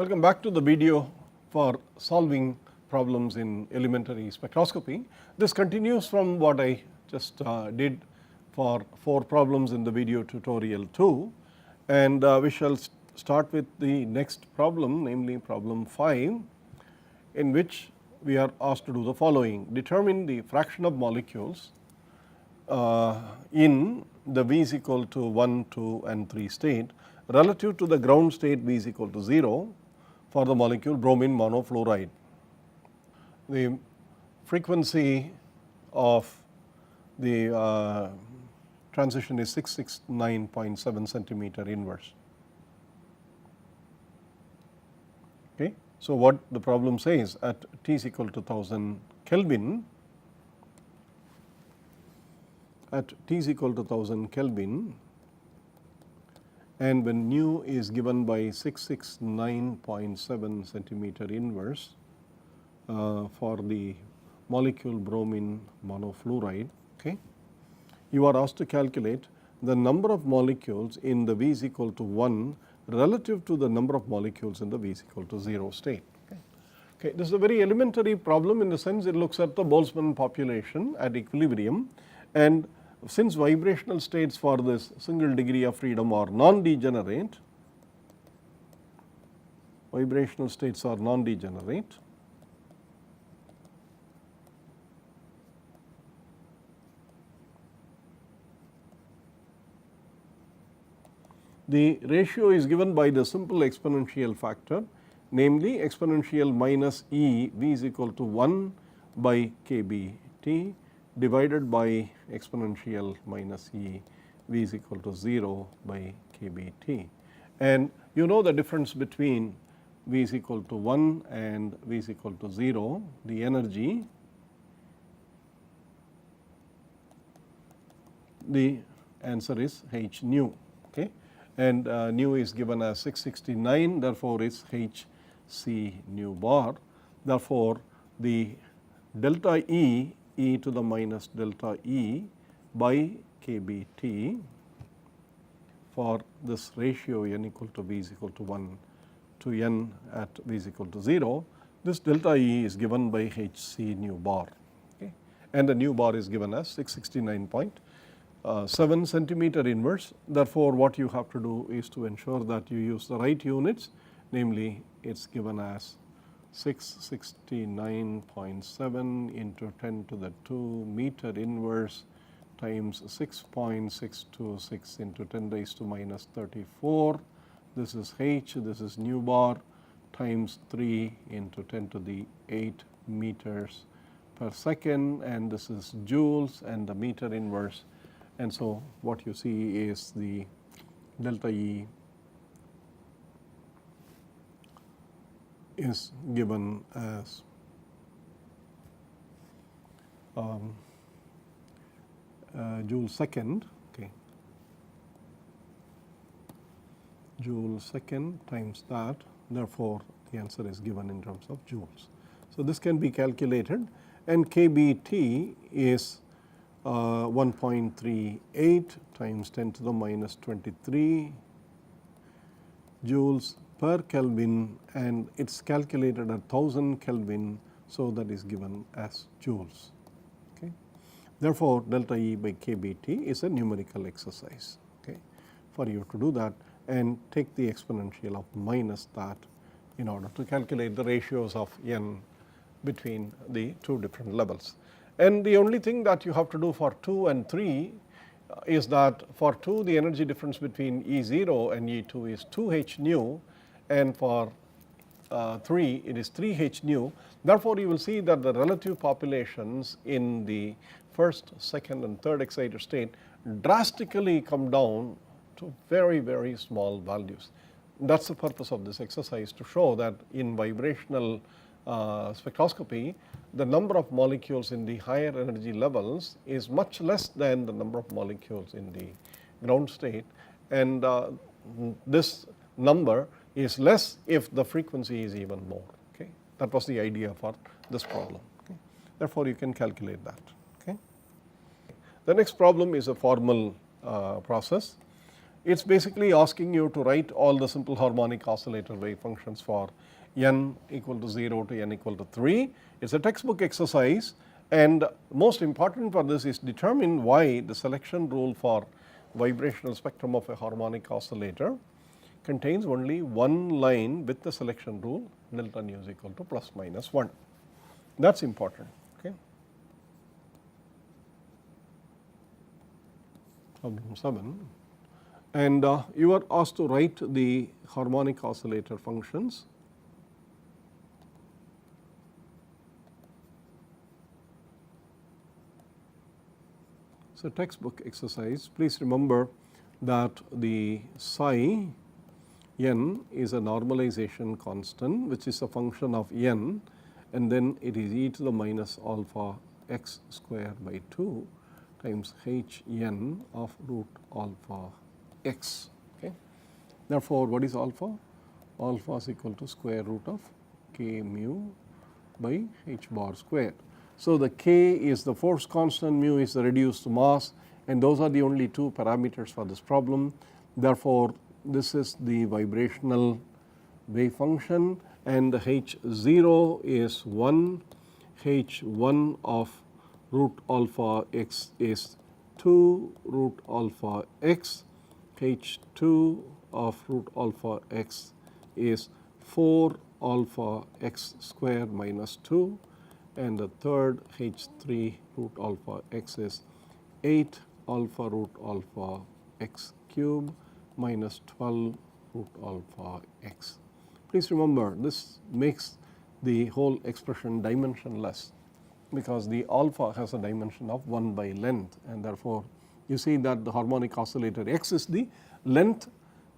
Welcome back to the video for solving problems in elementary spectroscopy. This continues from what I just did for 4 problems in the video tutorial 2, and we shall start with the next problem, namely problem 5, in which we are asked to do the following: determine the fraction of molecules in the V is equal to 1, 2 and 3 state relative to the ground state V is equal to 0 for the molecule bromine monofluoride. The frequency of the transition is 669.7 centimeter inverse. Okay. So, what the problem says, at T is equal to 1000 Kelvin, at T is equal to 1000 Kelvin, and when nu is given by 669.7 centimeter inverse for the molecule bromine monofluoride, okay, you are asked to calculate the number of molecules in the V is equal to 1 relative to the number of molecules in the V is equal to 0 state. Okay. This is a very elementary problem in the sense it looks at the Boltzmann population at equilibrium, and since vibrational states for this single degree of freedom are non-degenerate, vibrational states are non-degenerate, the ratio is given by the simple exponential factor, namely exponential minus e V is equal to 1 by kBT divided by exponential minus e V is equal to 0 by kBT. And you know the difference between V is equal to 1 and V is equal to 0, the energy, the answer is h nu, okay, and nu is given as 669, therefore is h c nu bar. Therefore, the delta E e to the minus delta E by kBT for this ratio n equal to V is equal to 1 to n at V is equal to 0, this delta E is given by h c nu bar, okay, and the nu bar is given as 669.7 centimeter inverse. Therefore, what you have to do is to ensure that you use the right units, namely it is given as 669.7 into 10 to the 2 meter inverse times 6.626 into 10 raised to minus 34. This is h, this is nu bar times 3 into 10 to the 8 meters per second, and this is joules and the meter inverse. And so, what you see is the delta E is given as joule second, okay, joule second times that, therefore, the answer is given in terms of joules. So, this can be calculated, and kBT is 1.38 times 10 to the minus 23 joules per Kelvin, and it is calculated at 1000 Kelvin. So, that is given as joules. Okay. Therefore, delta E by kBT is a numerical exercise, okay, for you to do that and take the exponential of minus that in order to calculate the ratios of n between the 2 different levels. And the only thing that you have to do for 2 and 3 is that for 2 the energy difference between E0 and E2 is 2h nu, and for 3 it is 3h nu. Therefore, you will see that the relative populations in the first, second and third exciter state drastically come down to very, very small values. That is the purpose of this exercise, to show that in vibrational spectroscopy the number of molecules in the higher energy levels is much less than the number of molecules in the ground state, and this number is less if the frequency is even more. Okay. That was the idea for this problem. Okay. Therefore, you can calculate that. Okay. The next problem is a formal process, it is basically asking you to write all the simple harmonic oscillator wave functions for n equal to 0 to n equal to 3. It is a textbook exercise, and most important for this is determine why the selection rule for vibrational spectrum of a harmonic oscillator contains only one line with the selection rule delta nu is equal to plus minus 1. That is important. Okay. Problem 7, and you are asked to write the harmonic oscillator functions. So, textbook exercise, please remember that the psi n is a normalization constant which is a function of n, and then it is e to the minus alpha x square by 2 times h n of root alpha x. Okay. Therefore, what is alpha? Alpha is equal to square root of k mu by h bar square. So, the k is the force constant, mu is the reduced mass, and those are the only two parameters for this problem. Therefore, this is the vibrational wave function, and the h 0 is 1, h 1 of root alpha x is 2 root alpha x, h 2 of root alpha x is 4 alpha x square minus 2, and the third h 3 root alpha x is 8 alpha root alpha x cube minus 12 root alpha x. Please remember, this makes the whole expression dimensionless, because the alpha has a dimension of 1 by length, and therefore, you see that the harmonic oscillator x is the length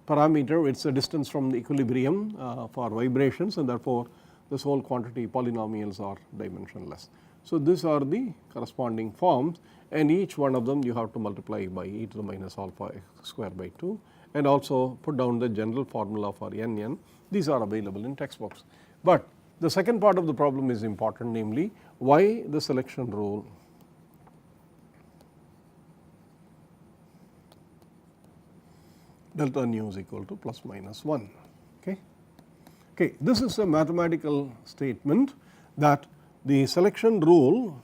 parameter, it is the distance from the equilibrium for vibrations, and therefore, this whole quantity polynomials are dimensionless. So, these are the corresponding forms, and each one of them you have to multiply by e to the minus alpha x square by 2, and also put down the general formula for n. These are available in textbooks. But the second part of the problem is important, namely why the selection rule delta nu is equal to plus minus 1. Okay. Okay, this is a mathematical statement that the selection rule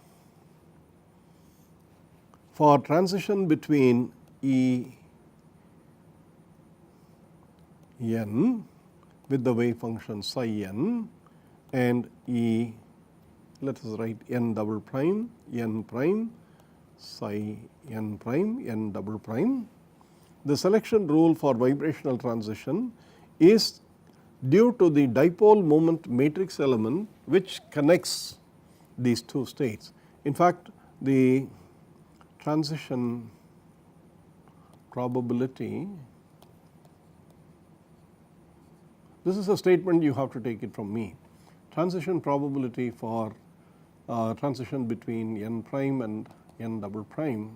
for transition between E n with the wave function psi n and E, let us write n double prime, n prime, psi n prime, n double prime. The selection rule for vibrational transition is due to the dipole moment matrix element which connects these two states. In fact, the transition probability, this is a statement, you have to take it from me. Transition probability for transition between n prime and n double prime,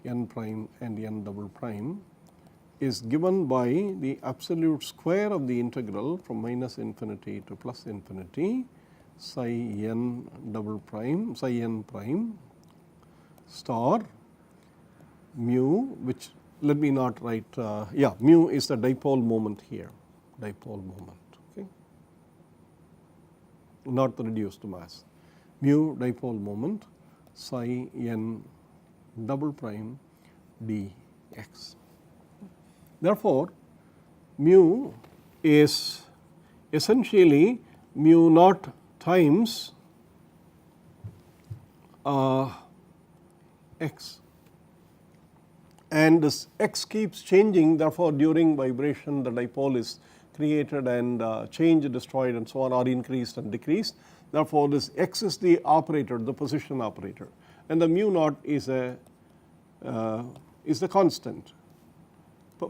n prime and n double prime, is given by the absolute square of the integral from minus infinity to plus infinity psi n double prime, psi n prime star mu, which let me not write, mu is the dipole moment here, dipole moment, okay, not the reduced mass, mu dipole moment psi n double prime dx. Therefore, mu is essentially mu naught times x, and this x keeps changing. Therefore, during vibration the dipole is created and changed, destroyed and so on, or increased and decreased. Therefore, this x is the operator, the position operator, and the mu naught is the constant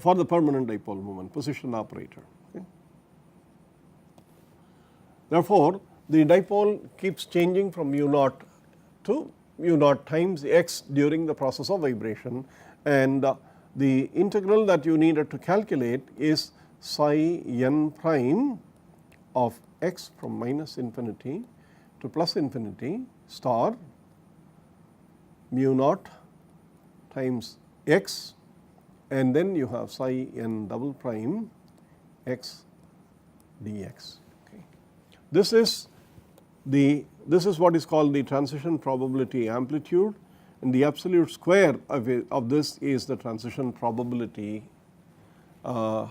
for the permanent dipole moment, position operator. Okay. Therefore, the dipole keeps changing from mu naught to mu naught times x during the process of vibration, and the integral that you needed to calculate is psi n prime of x from minus infinity to plus infinity star mu naught times x, and then you have psi n double prime x dx. Okay. This is what is called the transition probability amplitude, and the absolute square of this is the transition probability per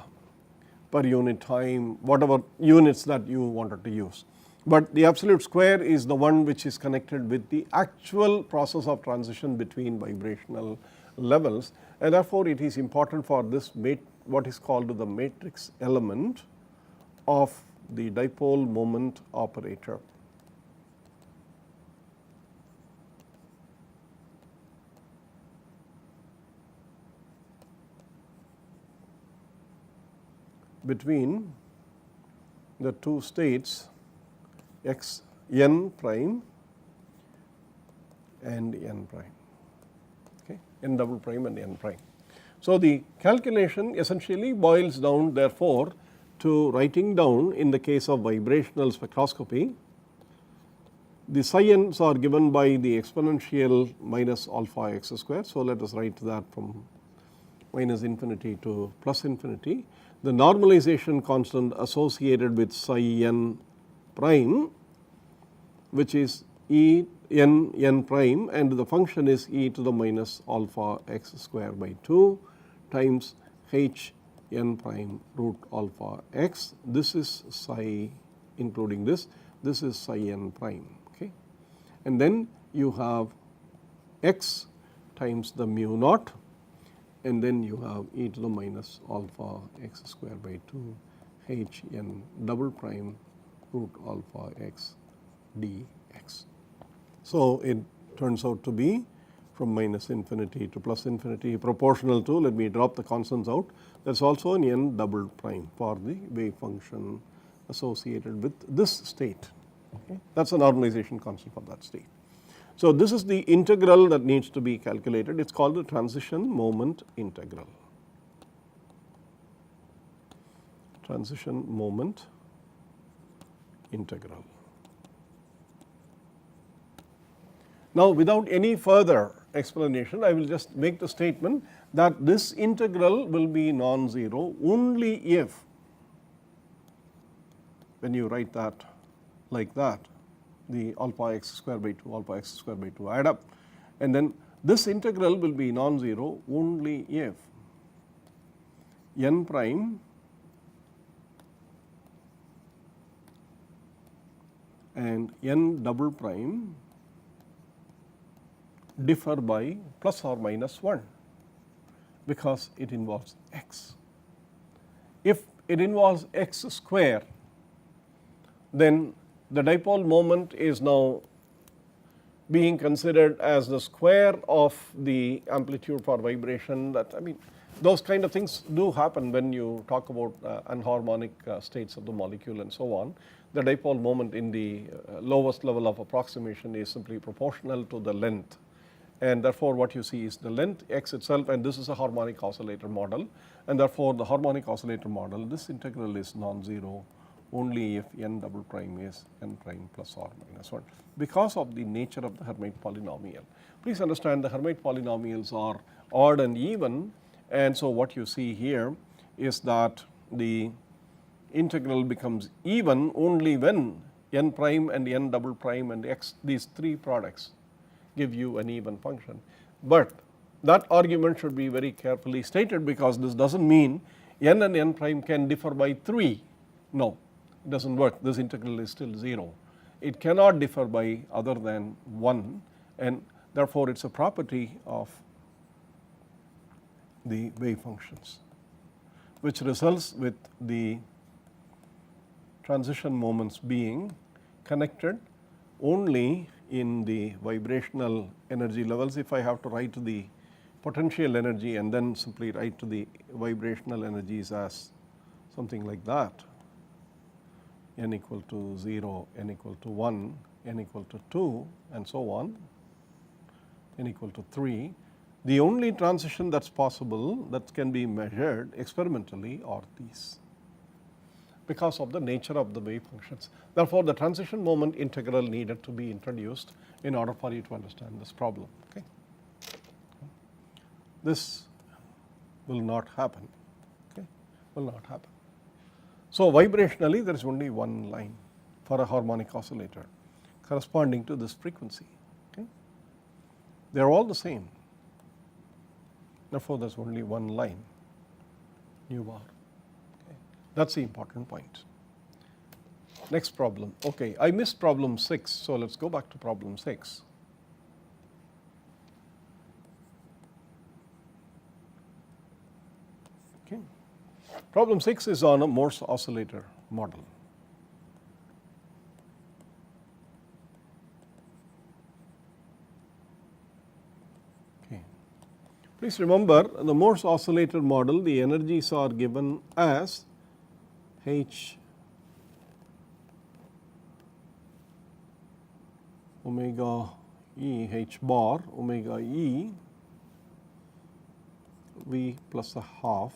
unit time, whatever units that you wanted to use. But the absolute square is the one which is connected with the actual process of transition between vibrational levels, and therefore it is important for this what is called the matrix element of the dipole moment operator. Between the two states x n prime and n prime, okay, n double prime and n prime. So, the calculation essentially boils down therefore to writing down, in the case of vibrational spectroscopy, the psi n's are given by the exponential minus alpha x square. So, let us write that from minus infinity to plus infinity. The normalization constant associated with psi n prime, which is e n prime, and the function is e to the minus alpha x square by 2 times h n prime root alpha x. This is psi, including this is psi n prime. Okay. And then you have x times the mu naught, and then you have e to the minus alpha x square by 2 h n double prime root alpha x dx. So, it turns out to be from minus infinity to plus infinity proportional to, let me drop the constants out, that is also an n double prime for the wave function associated with this state. Okay. That is a normalization constant for that state. So, this is the integral that needs to be calculated. It is called the transition moment integral. Transition moment integral. Now, without any further explanation, I will just make the statement that this integral will be non-zero only if, when you write that like that, the alpha x square by 2 add up, and then this integral will be non-zero only if n prime and n double prime differ by plus or minus 1, because it involves x. If it involves x square, then the dipole moment is now being considered as the square of the amplitude for vibration. That, I mean, those kind of things do happen when you talk about anharmonic states of the molecule and so on. The dipole moment in the lowest level of approximation is simply proportional to the length, and therefore what you see is the length x itself, and this is a harmonic oscillator model, and therefore the harmonic oscillator model, this integral is non-zero only if n double prime is n prime plus or minus 1, because of the nature of the Hermite polynomial. Please understand, the Hermite polynomials are odd and even, and so what you see here is that the integral becomes even only when n prime and n double prime and x, these three products, give you an even function. But that argument should be very carefully stated, because this does not mean n and n prime can differ by 3. No, it does not work. This integral is still 0. It cannot differ by other than 1, and therefore it is a property of the wave functions, which results with the transition moments being connected only in the vibrational energy levels. If I have to write the potential energy and then simply write to the vibrational energies as something like that, n equal to 0, n equal to 1, n equal to 2, and so on, n equal to 3, the only transition that is possible that can be measured experimentally are these, because of the nature of the wave functions. Therefore, the transition moment integral needed to be introduced in order for you to understand this problem. Okay. this will not happen, okay, will not happen. So, vibrationally there is only one line for a harmonic oscillator corresponding to this frequency, okay. They are all the same, therefore there is only one line nu bar, okay. That is the important point. Next problem, okay, I missed problem 6, so let us go back to problem 6. Okay. Problem 6 is on a Morse oscillator model. Okay. Please remember the Morse oscillator model, the energies are given as H omega E, H bar omega E V plus a half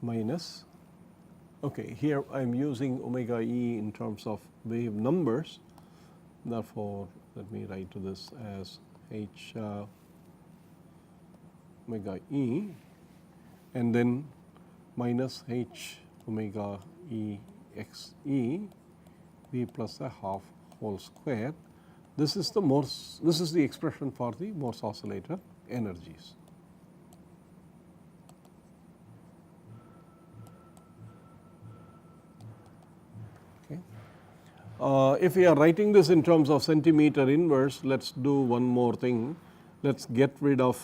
minus, okay, here I am using omega E in terms of wave numbers, therefore let me write to this as H omega E and then minus H omega E x E V plus a half whole square. This is the Morse, this is the expression for the Morse oscillator energies. If we are writing this in terms of centimeter inverse, let us do one more thing. Let us get rid of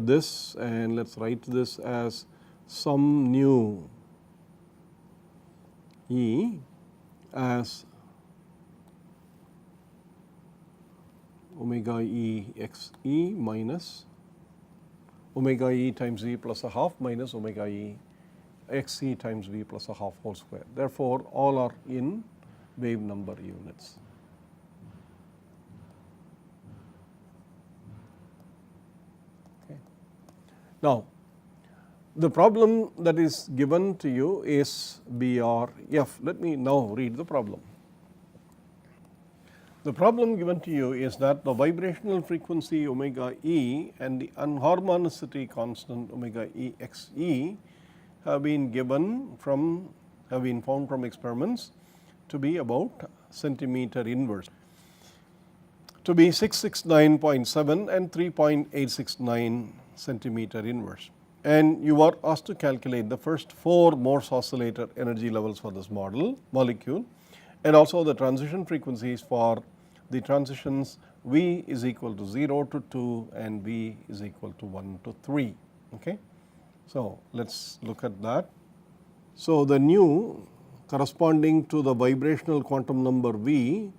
this and let us write this as some nu E as omega E x E minus omega E times V plus a half minus omega E x E times V plus a half whole square. Therefore, all are in wave number units. Okay. Now, the problem that is given to you is BRF. Let me now read the problem. The problem given to you is that the vibrational frequency omega E and the unharmonicity constant omega E x E have been found from experiments to be about centimeter inverse, to be 669.7 and 3.869 centimeter inverse. And you are asked to calculate the first 4 Morse oscillator energy levels for this molecule and also the transition frequencies for the transitions V is equal to 0 to 2 and V is equal to 1 to 3. Okay. So, let us look at that. So, the nu corresponding to the vibrational quantum number V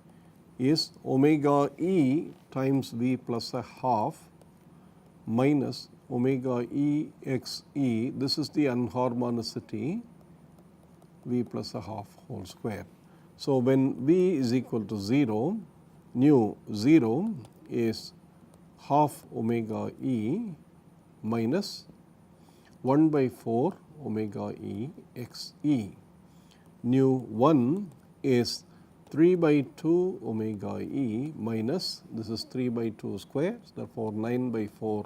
is omega E times V plus a half minus omega E x E, this is the unharmonicity V plus a half whole square. So, when V is equal to 0, nu 0 is half omega E minus 1 by 4 omega E x E. Nu 1 is 3 by 2 omega E minus, this is 3 by 2 square, therefore 9 by 4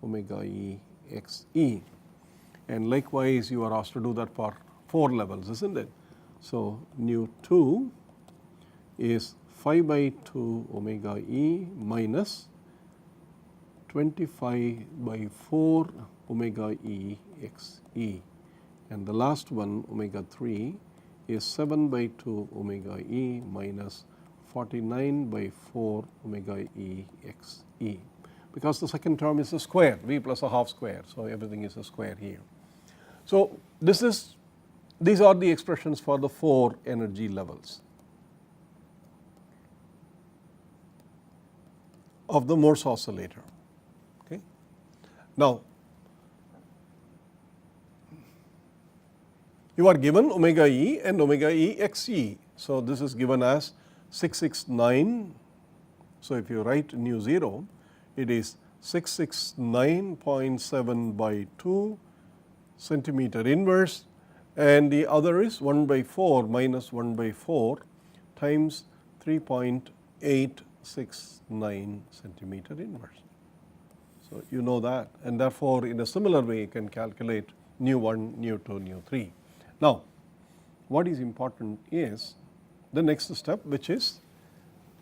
omega E x E. And likewise you are asked to do that for 4 levels, isn't it? So, nu 2 is 5 by 2 omega E minus 25 by 4 omega E x E. And the last one omega 3 is 7 by 2 omega E minus 49 by 4 omega E x E, because the second term is a square, V plus a half square. So, everything is a square here. So, these are the expressions for the 4 energy levels of the Morse oscillator. Okay. Now, you are given omega E and omega E x E. So, this is given as 669. So, if you write nu 0, it is 669.7 by 2 centimeter inverse, and the other is 1 by 4 minus 1 by 4 times 3.869 centimeter inverse. So, you know that, and therefore, in a similar way you can calculate nu 1, nu 2, nu 3. Now, what is important is the next step, which is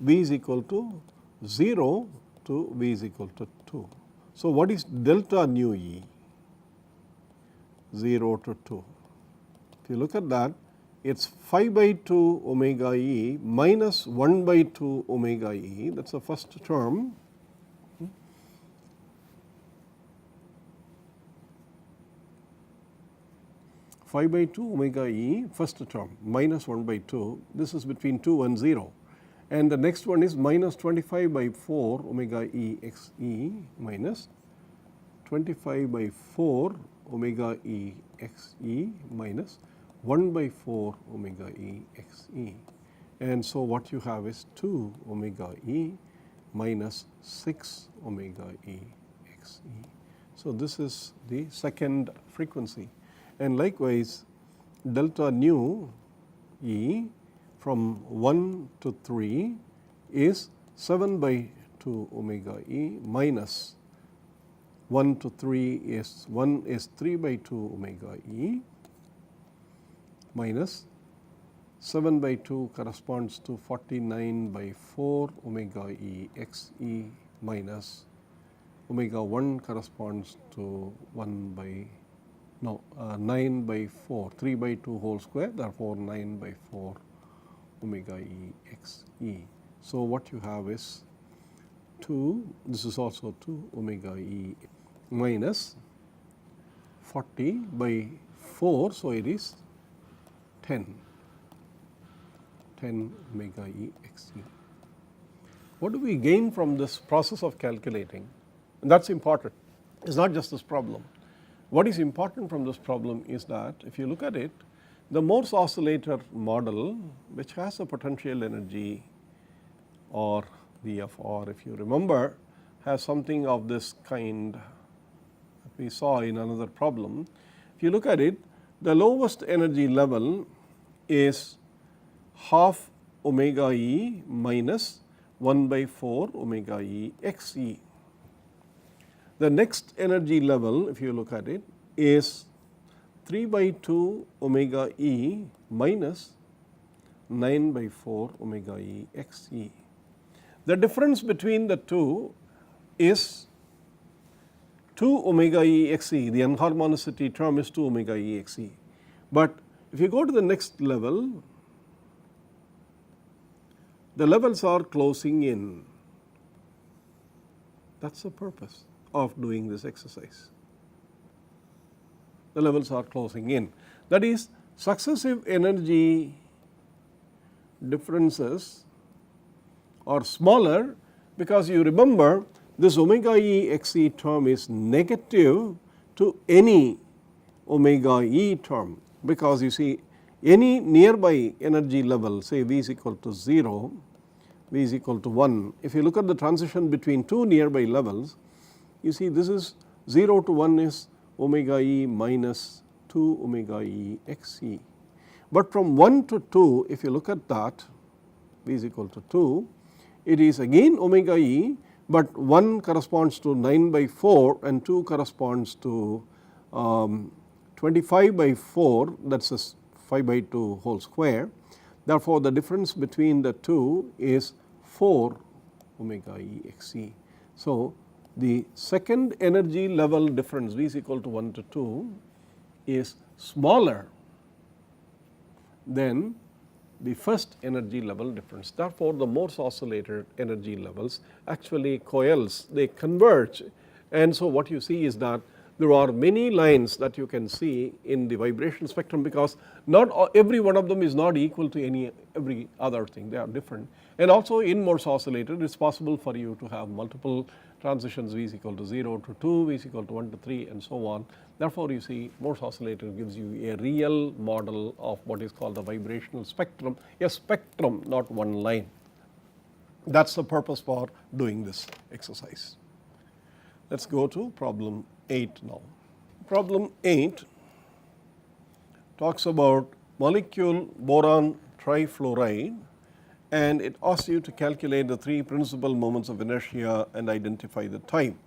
V is equal to 0 to V is equal to 2. So, what is delta nu E? 0 to 2. If you look at that, it is 5 by 2 omega E minus 1 by 2 omega E, that is the first term. 5 by 2 omega E, first term, minus 1 by 2, this is between 2 and 0, and the next one is minus 25 by 4 omega E x E minus 25 by 4 omega E x E minus 1 by 4 omega E x E, and so what you have is 2 omega E minus 6 omega E x E. So, this is the second frequency, and likewise delta nu E from 1 to 3 is 7 by 2 omega E minus 1 to 3 is 1 is 3 by 2 omega E minus 7 by 2 corresponds to 49 by 4 omega E x E minus omega 1 corresponds to 1 by 9 by 4, 3 by 2 whole square, therefore 9 by 4 omega E x E. So, what you have is 2, this is also 2 omega E minus 40 by 4, so it is 10 omega E x E. What do we gain from this process of calculating? And that is important, it is not just this problem. What is important from this problem is that if you look at it, the Morse oscillator model, which has a potential energy or VFR, if you remember, has something of this kind that we saw in another problem. If you look at it, the lowest energy level is half omega E minus 1 by 4 omega E x E. The next energy level, if you look at it, is 3 by 2 omega E minus 9 by 4 omega E x E. The difference between the two is 2 omega E x E, the enharmonicity term is 2 omega E x E. But if you go to the next level, the levels are closing in. That is the purpose of doing this exercise. The levels are closing in. That is, successive energy differences are smaller, because you remember this omega E x E term is negative to any omega E term, because you see any nearby energy level, say V is equal to 0, V is equal to 1. If you look at the transition between two nearby levels, you see this is 0 to 1 is omega E minus 2 omega E x E. But from 1 to 2, if you look at that, V is equal to 2, it is again omega E, but 1 corresponds to 9 by 4 and 2 corresponds to 25 by 4, that is 5 by 2 whole square. Therefore, the difference between the two is 4 omega E x E. So, the second energy level difference V is equal to 1 to 2 is smaller than the first energy level difference. Therefore, the Morse oscillator energy levels actually coalesce, they converge, and so what you see is that there are many lines that you can see in the vibration spectrum, because not every one of them is not equal to every other thing, they are different. And also in Morse oscillator it is possible for you to have multiple transitions, V is equal to 0 to 2, V is equal to 1 to 3 and so on. Therefore, you see Morse oscillator gives you a real model of what is called the vibrational spectrum, a spectrum, not one line. That is the purpose for doing this exercise. Let us go to problem 8 now. Problem 8 talks about molecule boron trifluoride, and it asks you to calculate the 3 principal moments of inertia and identify the time.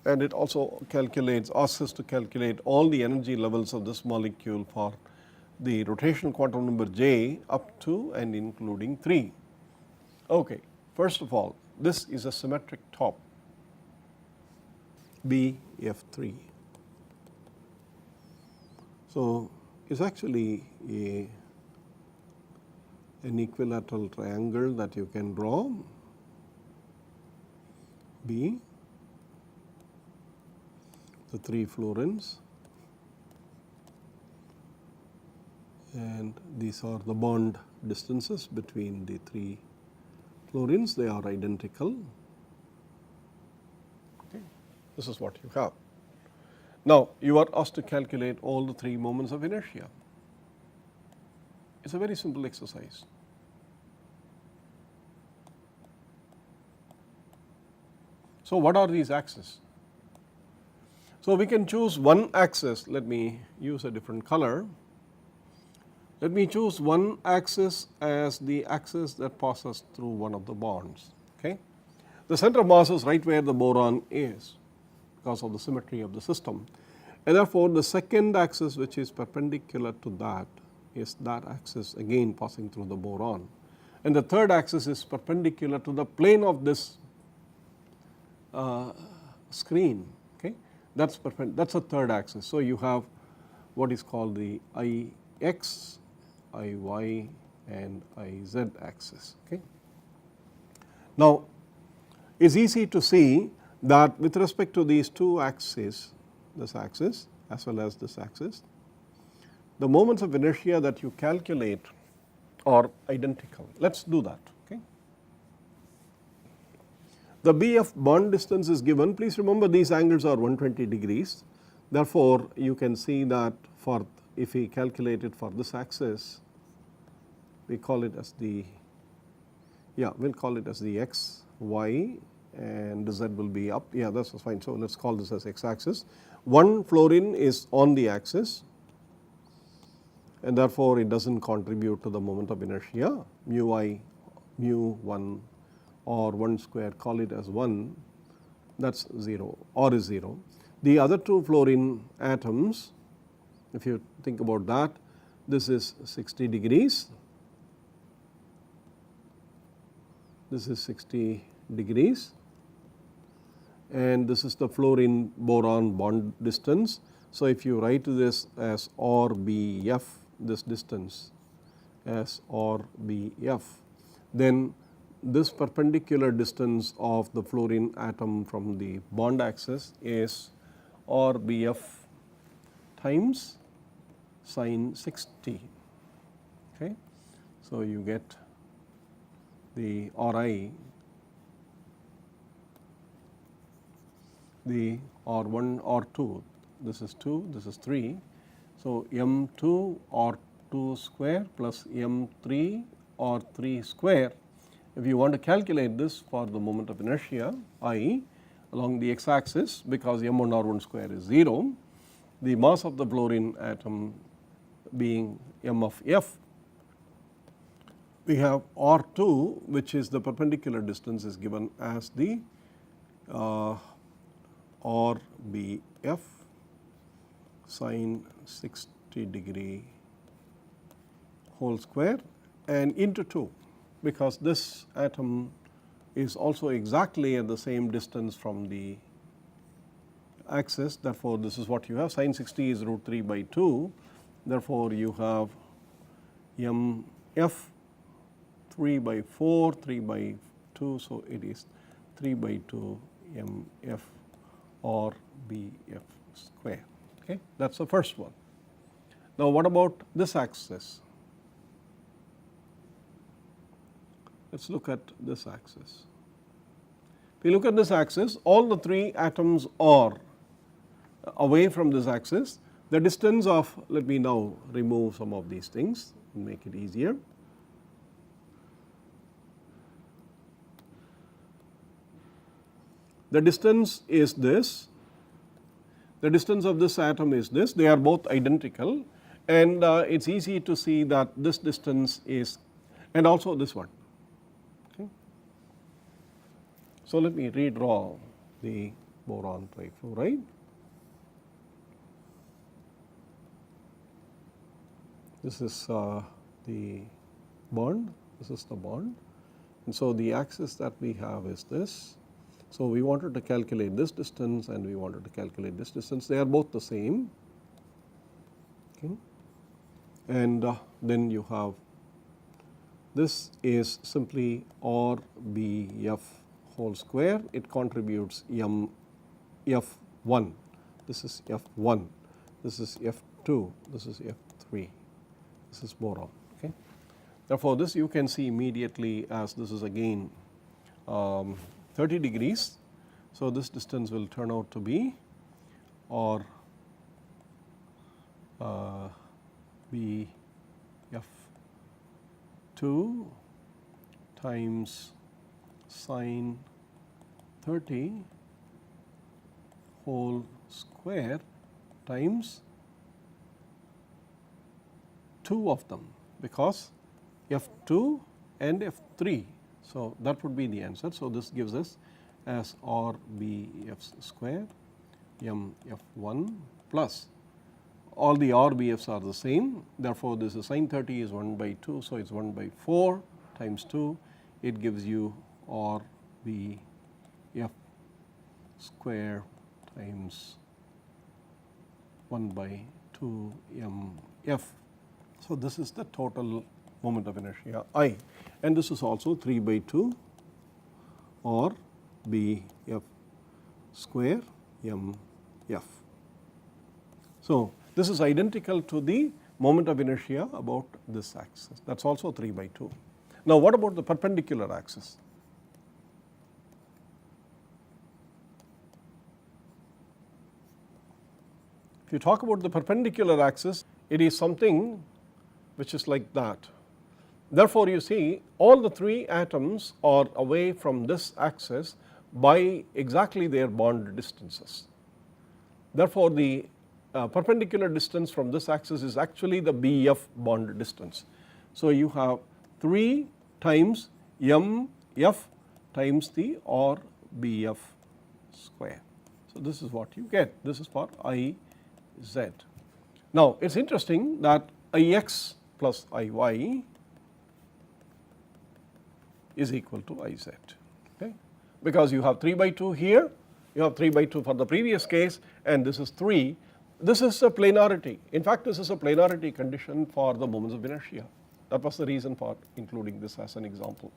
and it also calculates, asks us to calculate all the energy levels of this molecule for the rotational quantum number j up to and including 3. Okay. First of all, this is a symmetric top BF3. So, it is actually an equilateral triangle that you can draw B, the 3 fluorines, and these are the bond distances between the 3 fluorines. They are identical. Okay. This is what you have. Now, you are asked to calculate all the 3 moments of inertia. It is a very simple exercise. So, what are these axes? So, we can choose one axis. Let me use a different color. Let me choose one axis as the axis that passes through one of the bonds. Okay. The center of mass is right where the boron is because of the symmetry of the system, and therefore, the second axis which is perpendicular to that is that axis again passing through the boron, and the third axis is perpendicular to the plane of this screen. Okay. That is a third axis. So, you have what is called the IX, IY and IZ axis. Okay. Now, it is easy to see that with respect to these 2 axes, this axis as well as this axis, the moments of inertia that you calculate are identical. Let us do that. Okay. The BF bond distance is given. Please remember these angles are 120 degrees. Therefore, you can see that for, if we calculate it for this axis, we call it as the, we will call it as the X, Y, and the Z will be up. Yeah, that is fine. So, let us call this as X axis. One fluorine is on the axis, and therefore, it does not contribute to the moment of inertia, mu I, mu 1 or 1 square, call it as 1, that is 0 or is 0. The other 2 fluorine atoms, if you think about that, this is 60 degrees, this is 60 degrees, and this is the fluorine boron bond distance. So, if you write this as RBF, this distance as RBF, then this perpendicular distance of the fluorine atom from the bond axis is RBF times sin 60. Okay. So, you get the Ri, the R1, R2, this is 2, this is 3. So, M2 R2 square plus M3 R3 square. If you want to calculate this for the moment of inertia I along the x axis, because M1 R1 square is 0, the mass of the fluorine atom being M of F, we have R2, which is the perpendicular distance, is given as the RBF sin 60 degree whole square and into 2, because this atom is also exactly at the same distance from the axis. Therefore, this is what you have, sin 60 is root 3 by 2. Therefore, you have MF 3 by 4, 3 by 2. So, it is 3 by 2 MF or BF square. Okay. That is the first one. Now, what about this axis? Let us look at this axis. If we look at this axis, all the 3 atoms are away from this axis. The distance of, let me now remove some of these things and make it easier. The distance is this, the distance of this atom is this, they are both identical, and it is easy to see that this distance is, and also this one. Okay. So, let me redraw the boron trifluoride. This is the bond, this is the bond, and so the axis that we have is this. So we wanted to calculate this distance and we wanted to calculate this distance, they are both the same, okay. And then you have this is simply RBF whole square, it contributes F1, this is F1, this is F2, this is F3, this is boron, okay. Therefore, this you can see immediately as this is again 30 degrees. So, this distance will turn out to be or BF2 times sine 30 whole square times 2 of them, because F2 and F3. So, that would be the answer. So, this gives us as RBF square MF1 plus all the RBFs are the same. Therefore, this is sine 30 is 1 by 2. So, it is 1 by 4 times 2, it gives you RBF square times 1 by 2 MF. So, this is the total moment of inertia I, and this is also 3 by 2 or BF square MF. So, this is identical to the moment of inertia about this axis, that is also 3 by 2. Now, what about the perpendicular axis? If you talk about the perpendicular axis, it is something which is like that. Therefore, you see all the 3 atoms are away from this axis by exactly their bond distances. Therefore, the perpendicular distance from this axis is actually the BF bond distance. So, you have 3 times MF times the RBF square. So, this is what you get, this is for IZ. Now, it is interesting that IX plus IY is equal to IZ, okay, because you have 3 by 2 here, you have 3 by 2 for the previous case, and this is 3. This is a planarity. In fact, this is a planarity condition for the moments of inertia. That was the reason for including this as an example.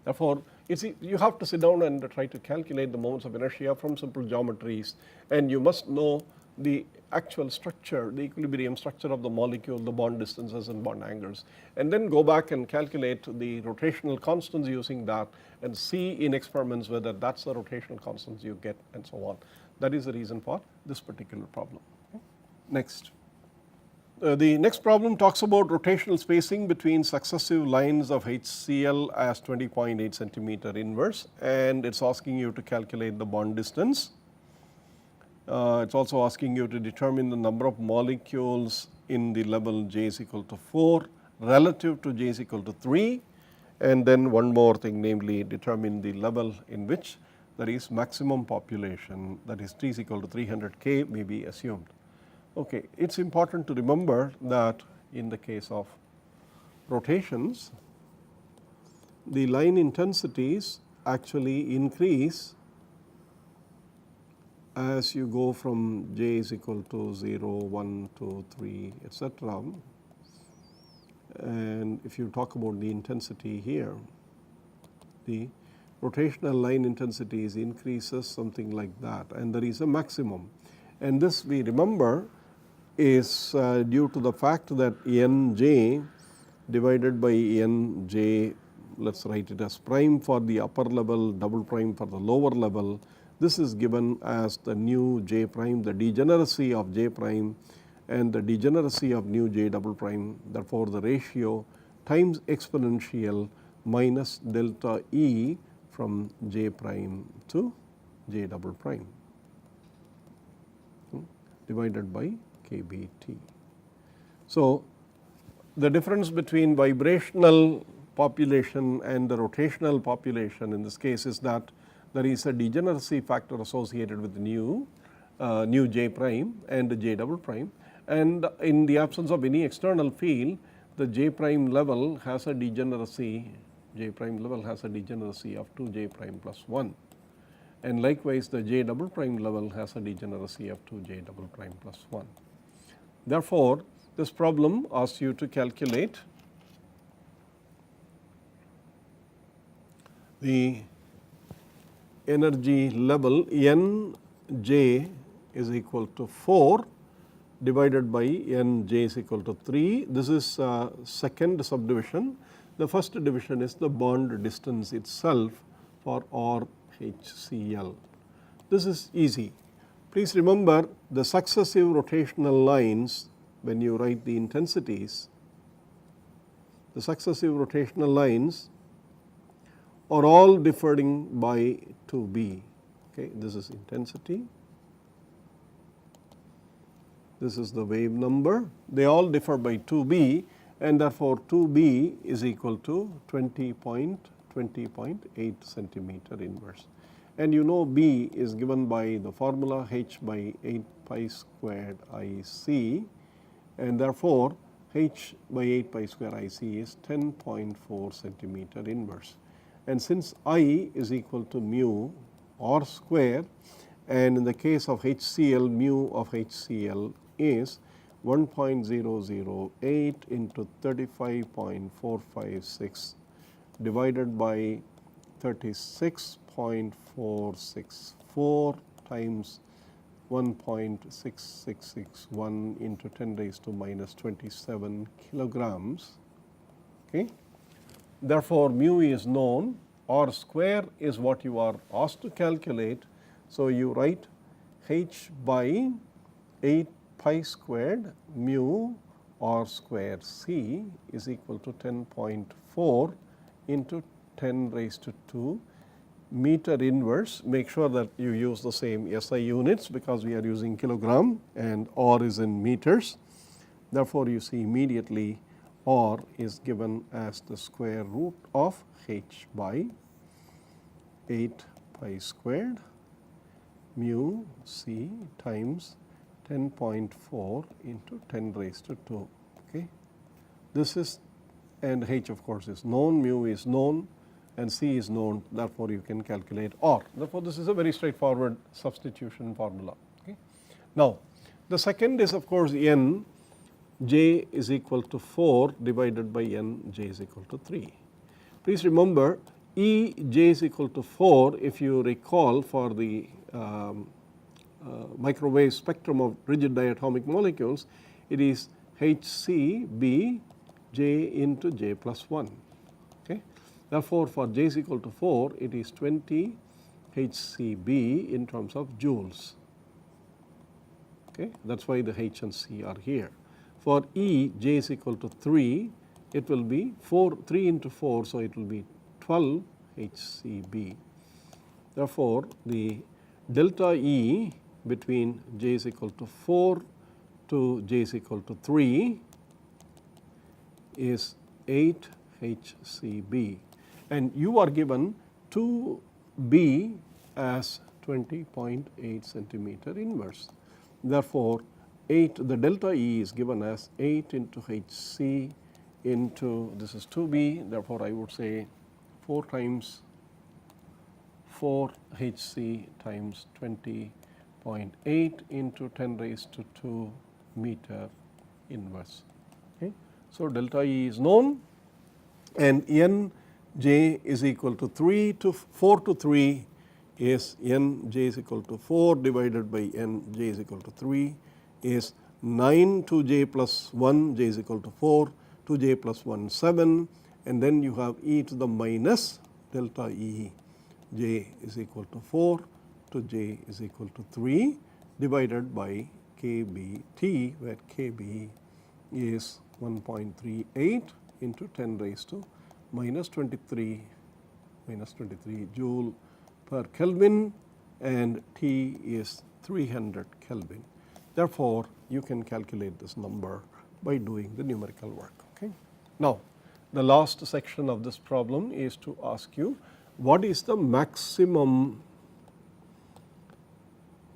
Therefore, you have to sit down and try to calculate the moments of inertia from simple geometries, and you must know the actual structure, the equilibrium structure of the molecule, the bond distances and bond angles, and then go back and calculate the rotational constants using that and see in experiments whether that is the rotational constants you get and so on. That is the reason for this particular problem. Okay. Next. The next problem talks about rotational spacing between successive lines of HCl as 20.8 centimeter inverse, and it is asking you to calculate the bond distance. It is also asking you to determine the number of molecules in the level J is equal to 4 relative to J is equal to 3, and then one more thing, namely determine the level in which there is maximum population, that is T is equal to 300 K may be assumed. Okay, it is important to remember that in the case of rotations, the line intensities actually increase as you go from J is equal to 0, 1, 2, 3, etc. And if you talk about the intensity here, the rotational line intensity increases something like that, and there is a maximum. And this we remember is due to the fact that Nj divided by Nj, let us write it as prime for the upper level, double prime for the lower level. This is given as the new J prime, the degeneracy of J prime and the degeneracy of new J double prime. Therefore, the ratio times exponential minus delta E from J prime to J double prime divided by KBT. So, the difference between vibrational population and the rotational population in this case is that there is a degeneracy factor associated with nu j prime and j double prime, and in the absence of any external field, the j prime level has a degeneracy, j prime level has a degeneracy of 2 j prime plus 1, and likewise the j double prime level has a degeneracy of 2 j double prime plus 1. Therefore, this problem asks you to calculate the energy level N j is equal to 4 divided by N j is equal to 3. This is second subdivision. The first division is the bond distance itself for RHCl. This is easy. Please remember the successive rotational lines when you write the intensities, the successive rotational lines are all differing by 2b. Okay, this is intensity, this is the wave number, they all differ by 2b, and therefore 2b is equal to 20.8 centimeter inverse. And you know b is given by the formula h by 8 pi squared I c, and therefore h by 8 pi square I c is 10.4 centimeter inverse. And since I is equal to mu r square, and in the case of HCl, mu of HCl is 1.008 into 35.456 divided by 36.464 times 1.6661 into 10 raised to minus 27 kilograms. Okay. Therefore, mu is known, r square is what you are asked to calculate. So, you write h by 8 pi squared mu r square c is equal to 10.4 into 10 raised to 2 meter inverse. Make sure that you use the same SI units because we are using kilogram and r is in meters. Therefore, you see immediately r is given as the square root of h by 8 pi squared mu c times 10.4 into 10 raised to 2. Okay. This is, and h of course is known, mu is known and c is known, therefore you can calculate r. Therefore, this is a very straightforward substitution formula. Okay. Now, the second is of course n j is equal to 4 divided by n j is equal to 3. Please remember E j is equal to 4, if you recall for the microwave spectrum of rigid diatomic molecules, it is HCB j into j plus 1. Okay. Therefore, for j is equal to 4, it is 20 HCB in terms of joules. Okay. That is why the h and c are here. For E j is equal to 3, it will be 3 into 4, so it will be 12 HCB. Therefore, the delta E between j is equal to 4 to j is equal to 3 is 8 HCB, and you are given 2B as 20.8 centimeter inverse. Therefore, the delta E is given as 8 into HC into, this is 2B, therefore I would say 4 times 4 HC times 20.8 into 10 raised to 2 meter inverse. Okay. So, delta E is known, and n j is equal to 4 to 3 is n j is equal to 4 divided by n j is equal to 3 is 9 to j plus 1, j is equal to 4, 2j plus 1 7, and then you have e to the minus delta E, j is equal to 4 to j is equal to 3 divided by kBt, where kB is 1.38 into 10 raised to minus 23 joule per Kelvin, and T is 300 Kelvin. Therefore, you can calculate this number by doing the numerical work. Okay. Now, the last section of this problem is to ask you what is the maximum,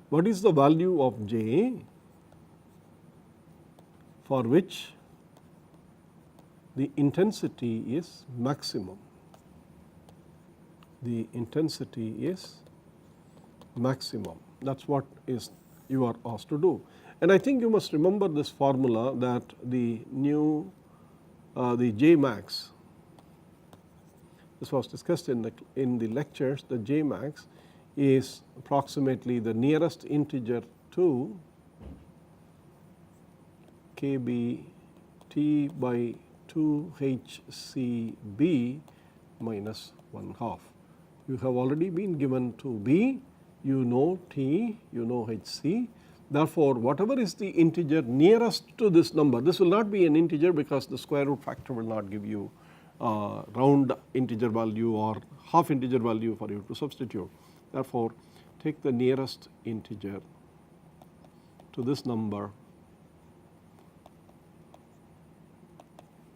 what is the value of J for which the intensity is maximum. The intensity is maximum, that is what is you are asked to do. And I think you must remember this formula that the J max, this was discussed in the lectures, the J max is approximately the nearest integer to kBT by 2hCB minus 1/2. You have already been given to B, you know T, you know HC. Therefore, whatever is the integer nearest to this number, this will not be an integer because the square root factor will not give you round integer value or half integer value for you to substitute. Therefore, take the nearest integer to this number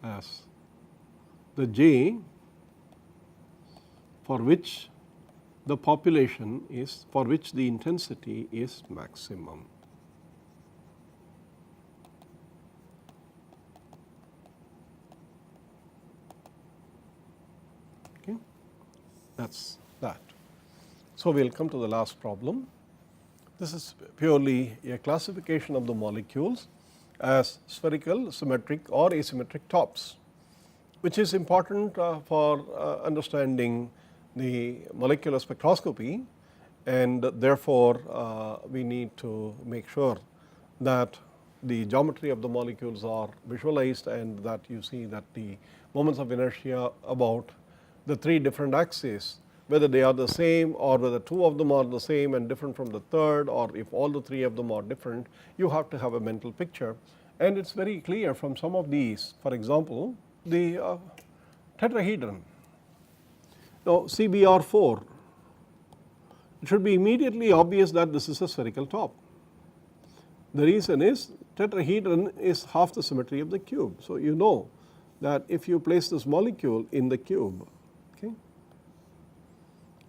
as the J for which the population is, for which the intensity is maximum. Okay, that is that. So, we will come to the last problem. This is purely a classification of the molecules as spherical, symmetric or asymmetric tops, which is important for understanding the molecular spectroscopy, and therefore, we need to make sure that the geometry of the molecules are visualized and that you see that the moments of inertia about the three different axes, whether they are the same or whether two of them are the same and different from the third, or if all the three of them are different, you have to have a mental picture. And it is very clear from some of these, for example, the tetrahedron. Now, CBR4, it should be immediately obvious that this is a spherical top. The reason is tetrahedron is half the symmetry of the cube. So, you know that if you place this molecule in the cube, okay,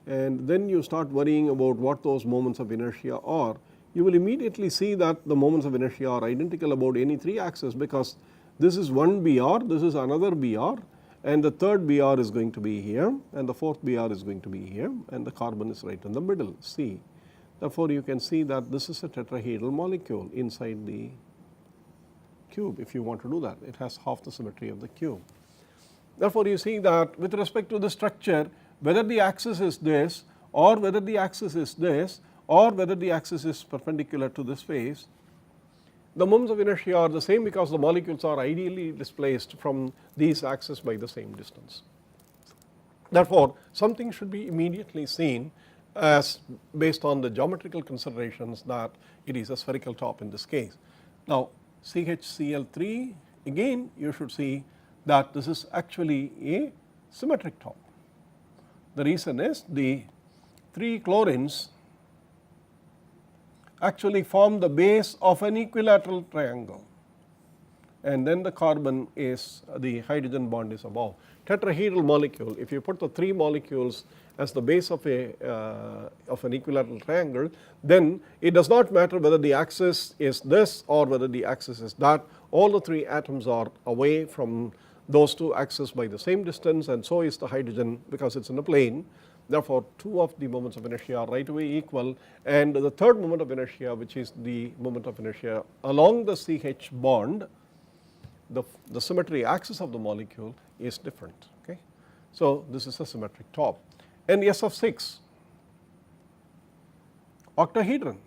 and then you start worrying about what those moments of inertia are, you will immediately see that the moments of inertia are identical about any three axes, because this is one BR, this is another BR, and the third BR is going to be here and the fourth BR is going to be here and the carbon is right in the middle, C. Therefore, you can see that this is a tetrahedral molecule inside the cube. If you want to do that, it has half the symmetry of the cube. Therefore, you see that with respect to the structure, whether the axis is this or whether the axis is this or whether the axis is perpendicular to this face, the moments of inertia are the same because the molecules are ideally displaced from these axes by the same distance. Therefore, something should be immediately seen as based on the geometrical considerations that it is a spherical top in this case. Now, CHCl3, again you should see that this is actually a symmetric top. The reason is the three chlorines actually form the base of an equilateral triangle, and then the carbon is, the hydrogen bond is above. Tetrahedral molecule, if you put the three molecules as the base of an equilateral triangle, then it does not matter whether the axis is this or whether the axis is that, all the three atoms are away from those two axes by the same distance, and so is the hydrogen because it is in a plane. Therefore, two of the moments of inertia are right away equal, and the third moment of inertia, which is the moment of inertia along the CH bond, the symmetry axis of the molecule is different. Okay? So, this is a symmetric top. And S of 6, octahedron.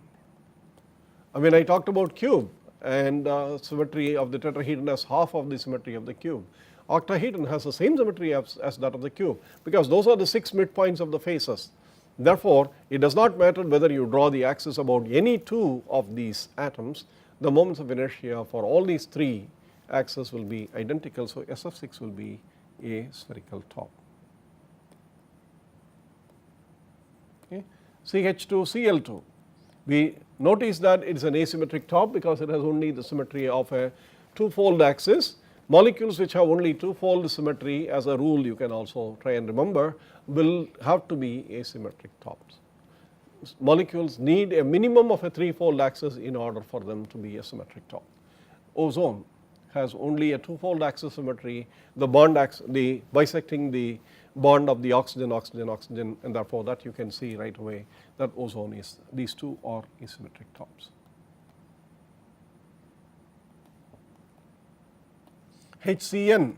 When I talked about cube and symmetry of the tetrahedron as half of the symmetry of the cube, octahedron has the same symmetry as that of the cube, because those are the 6 midpoints of the faces. Therefore, it does not matter whether you draw the axis about any two of these atoms, the moments of inertia for all these three axes will be identical. So, S of 6 will be a spherical top. Okay. CH2Cl2, we notice that it is an asymmetric top because it has only the symmetry of a two-fold axis. Molecules which have only two-fold symmetry, as a rule you can also try and remember, will have to be asymmetric tops. Molecules need a minimum of a three-fold axis in order for them to be a symmetric top. Ozone has only a two-fold axis symmetry, the bond bisecting the bond of the oxygen, oxygen, oxygen, and therefore that you can see right away that ozone is, these two are asymmetric tops. HCN,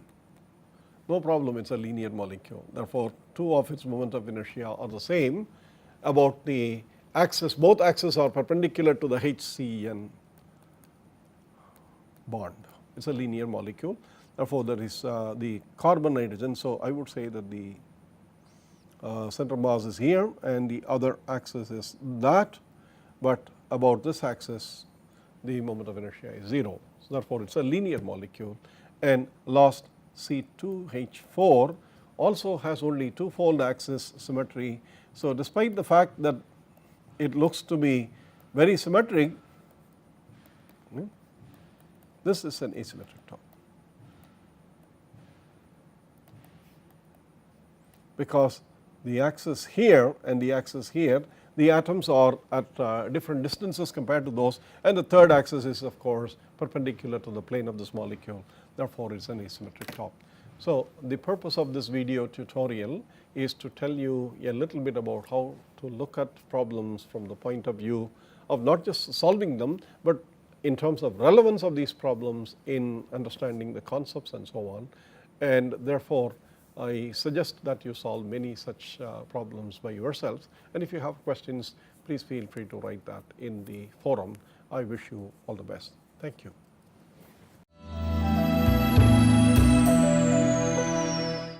no problem, it is a linear molecule. Therefore, two of its moment of inertia are the same about the axis, both axes are perpendicular to the HCN bond. It is a linear molecule. Therefore, there is the carbon nitrogen. So, I would say that the center mass is here and the other axis is that, but about this axis the moment of inertia is 0. So, therefore, it is a linear molecule, and last C2H4 also has only two-fold axis symmetry. So, despite the fact that it looks to be very symmetric, this is an asymmetric top, because the axis here and the axis here, the atoms are at different distances compared to those, and the third axis is of course perpendicular to the plane of this molecule. Therefore, it is an asymmetric top. So, the purpose of this video tutorial is to tell you a little bit about how to look at problems from the point of view of not just solving them, but in terms of relevance of these problems in understanding the concepts and so on. And therefore, I suggest that you solve many such problems by yourselves, and if you have questions, please feel free to write that in the forum. I wish you all the best. Thank you.